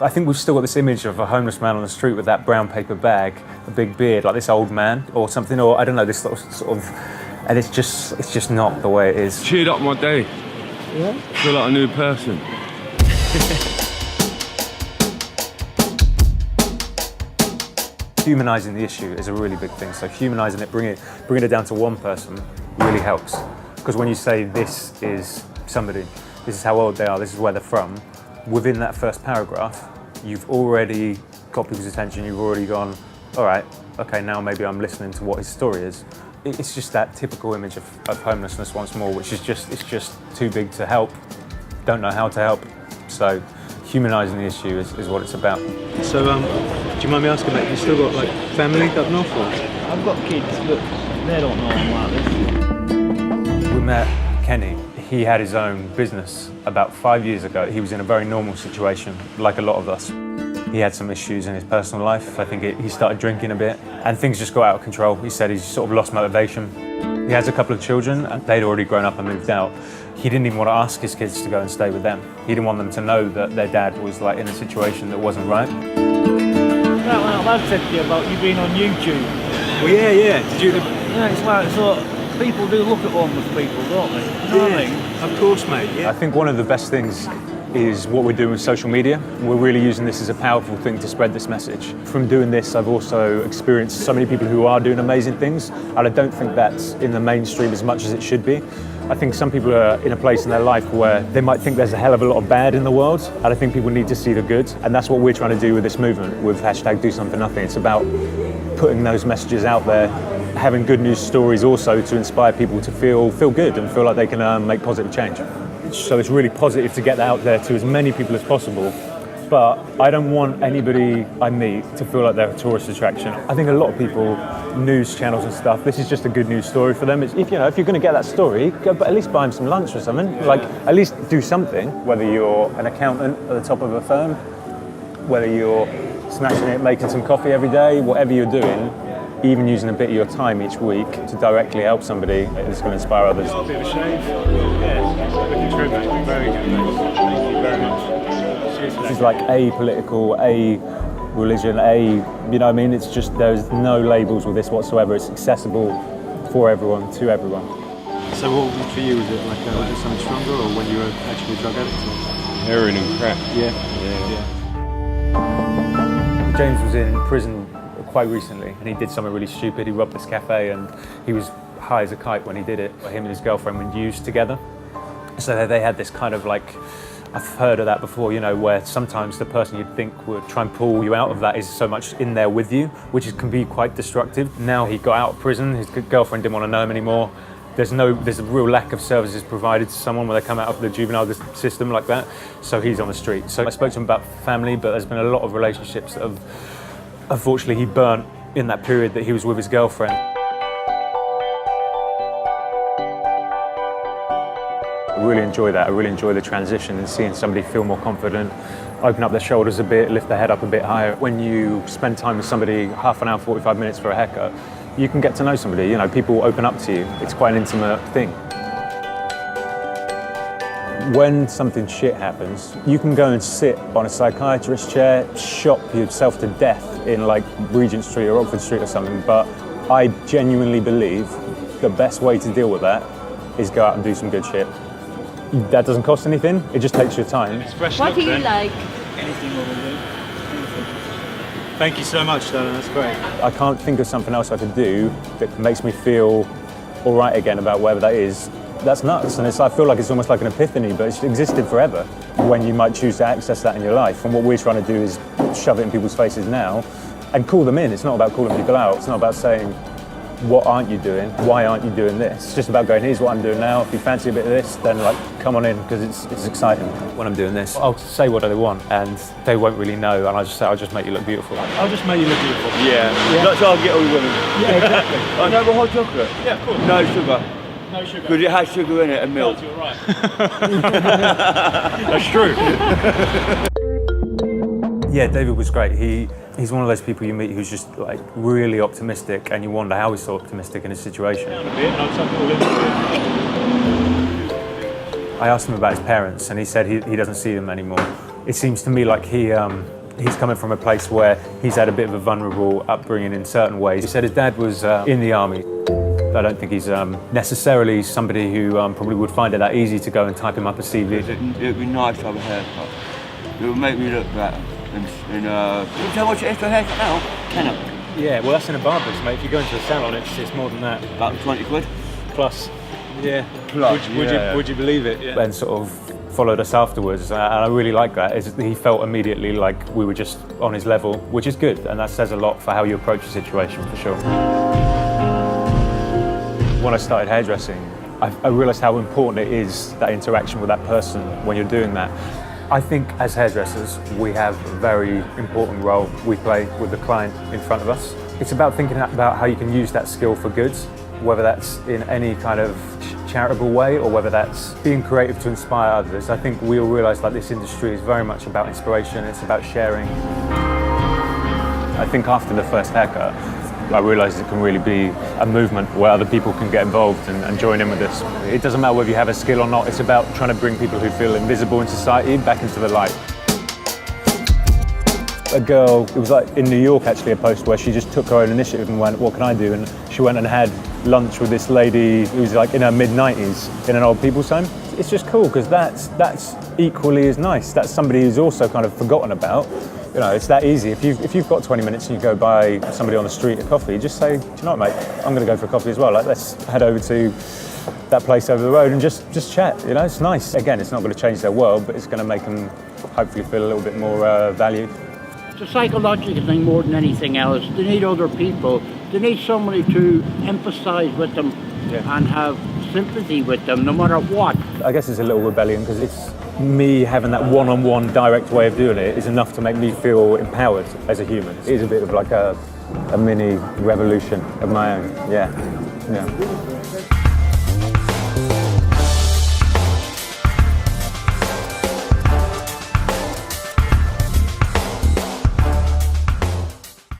I think we've still got this image of a homeless man on the street with that brown paper bag, a big beard, like this old man or something, or I don't know, this sort of, and it's just not the way it is. Cheered up my day. Yeah? Feel like a new person. Humanising the issue is a really big thing. So humanising it, bringing it down to one person really helps. Because when you say this is somebody, this is how old they are, this is where they're from, within that first paragraph, you've already got people's attention, you've already gone, all right, okay, now maybe I'm listening to what his story is. It's just that typical image of homelessness once more, which is it's just too big to help, don't know how to help. So humanising the issue is what it's about. So, do you mind me asking, mate, you still got like family up north or? I've got kids, but they don't know I'm like this. We met Kenny. He had his own business about 5 years ago. He was in a very normal situation, like a lot of us. He had some issues in his personal life. I think he started drinking a bit, and things just got out of control. He said he's sort of lost motivation. He has a couple of children, and they'd already grown up and moved out. He didn't even want to ask his kids to go and stay with them. He didn't want them to know that their dad was like in a situation that wasn't right. Right, like Lad said to you about you being on YouTube. Well, yeah. Did you? Yeah, it's like, so people do look at homeless people, don't they? You know what I mean? Of course, mate, yeah. I think one of the best things is what we're doing with social media. We're really using this as a powerful thing to spread this message. From doing this, I've also experienced so many people who are doing amazing things, and I don't think that's in the mainstream as much as it should be. I think some people are in a place in their life where they might think there's a hell of a lot of bad in the world, and I think people need to see the good, and that's what we're trying to do with this movement, with hashtag Do Something for Nothing. It's about putting those messages out there, having good news stories also to inspire people to feel good and feel like they can make positive change. So it's really positive to get that out there to as many people as possible. But I don't want anybody I meet to feel like they're a tourist attraction. I think a lot of people, news channels and stuff, this is just a good news story for them. If you're going to get that story, go, but at least buy them some lunch or something. Like, at least do something. Whether you're an accountant at the top of a firm, whether you're smashing it, making some coffee every day, whatever you're doing, even using a bit of your time each week to directly help somebody, it's going to inspire others. A bit of a shame. Yeah, looking through, mate. Very good, mate. Thank you very much. This is like apolitical, religion, you know what I mean? It's just, there's no labels with this whatsoever. It's accessible for everyone, to everyone. So what for you, was it like, was it something stronger, or when you were actually a drug addict? Heroin and crack. Yeah. James was in prison quite recently, and he did something really stupid. He robbed this cafe, and he was high as a kite when he did it. Him and his girlfriend were used together. So they had this kind of like, I've heard of that before, you know, where sometimes the person you'd think would try and pull you out of that is so much in there with you, which can be quite destructive. Now he got out of prison, his girlfriend didn't want to know him anymore. There's a real lack of services provided to someone when they come out of the juvenile system like that. So he's on the street. So I spoke to him about family, but there's been a lot of relationships that have, unfortunately, he burnt in that period that he was with his girlfriend. I really enjoy that. I really enjoy the transition and seeing somebody feel more confident, open up their shoulders a bit, lift their head up a bit higher. When you spend time with somebody, half an hour, 45 minutes for a haircut, you can get to know somebody. You know, people open up to you. It's quite an intimate thing. When something shit happens, you can go and sit on a psychiatrist's chair, shop yourself to death in like Regent Street or Oxford Street or something, but I genuinely believe the best way to deal with that is go out and do some good shit. That doesn't cost anything, it just takes your time. What do you like? Anything we will do. Thank you so much, Darren, that's great. I can't think of something else I could do that makes me feel all right again about whatever that is. That's nuts, and I feel like it's almost like an epiphany, but it's existed forever when you might choose to access that in your life. And what we're trying to do is shove it in people's faces now and call them in. It's not about calling people out. It's not about saying, what aren't you doing? Why aren't you doing this? It's just about going, here's what I'm doing now. If you fancy a bit of this, then like, come on in, because it's exciting when I'm doing this. I'll say what they want, and they won't really know, and I'll just say, I'll just make you look beautiful. I'll just make you look beautiful. Yeah. That's how I get all the women. Yeah, exactly. I know, hot chocolate. Yeah, of course. No sugar. No sugar. Because it has sugar in it and milk. God, you're right. That's true. Yeah, David was great. He He's one of those people you meet who's just like really optimistic, and you wonder how he's so optimistic in his situation. A bit, and I'll tuck it all in. I asked him about his parents, and he said he doesn't see them anymore. It seems to me like he's coming from a place where he's had a bit of a vulnerable upbringing in certain ways. He said his dad was in the army. I don't think he's necessarily somebody who probably would find it that easy to go and type him up a CV. It'd be nice to have a haircut. It would make me look better. And can you tell what your extra haircut now? Can I? Yeah, well, that's in a barber's, mate. If you go into a salon, it's more than that. About 20 quid? Plus. Yeah. Plus, Would you believe it? Yeah. And sort of followed us afterwards, and I really like that. He felt immediately like we were just on his level, which is good, and that says a lot for how you approach a situation, for sure. When I started hairdressing, I realised how important it is, that interaction with that person when you're doing that. I think as hairdressers, we have a very important role we play with the client in front of us. It's about thinking about how you can use that skill for good, whether that's in any kind of charitable way or whether that's being creative to inspire others. I think we all realise that this industry is very much about inspiration, it's about sharing. I think after the first haircut, I realised it can really be a movement where other people can get involved and join in with this. It doesn't matter whether you have a skill or not, it's about trying to bring people who feel invisible in society back into the light. A girl, it was like in New York actually, a post where she just took her own initiative and went, what can I do? And she went and had lunch with this lady who's like in her mid-90s in an old people's home. It's just cool because that's equally as nice. That's somebody who's also kind of forgotten about. You know, it's that easy. If you've got 20 minutes and you go buy somebody on the street a coffee, just say, do you know what, mate? I'm going to go for a coffee as well. Like, let's head over to that place over the road and just chat. You know, it's nice. Again, it's not going to change their world, but it's going to make them hopefully feel a little bit more valued. It's a psychological thing more than anything else. They need other people. They need somebody to empathise with them and have sympathy with them, no matter what. I guess it's a little rebellion because it's me having that one-on-one direct way of doing it is enough to make me feel empowered as a human. It is a bit of like a mini revolution of my own. Yeah.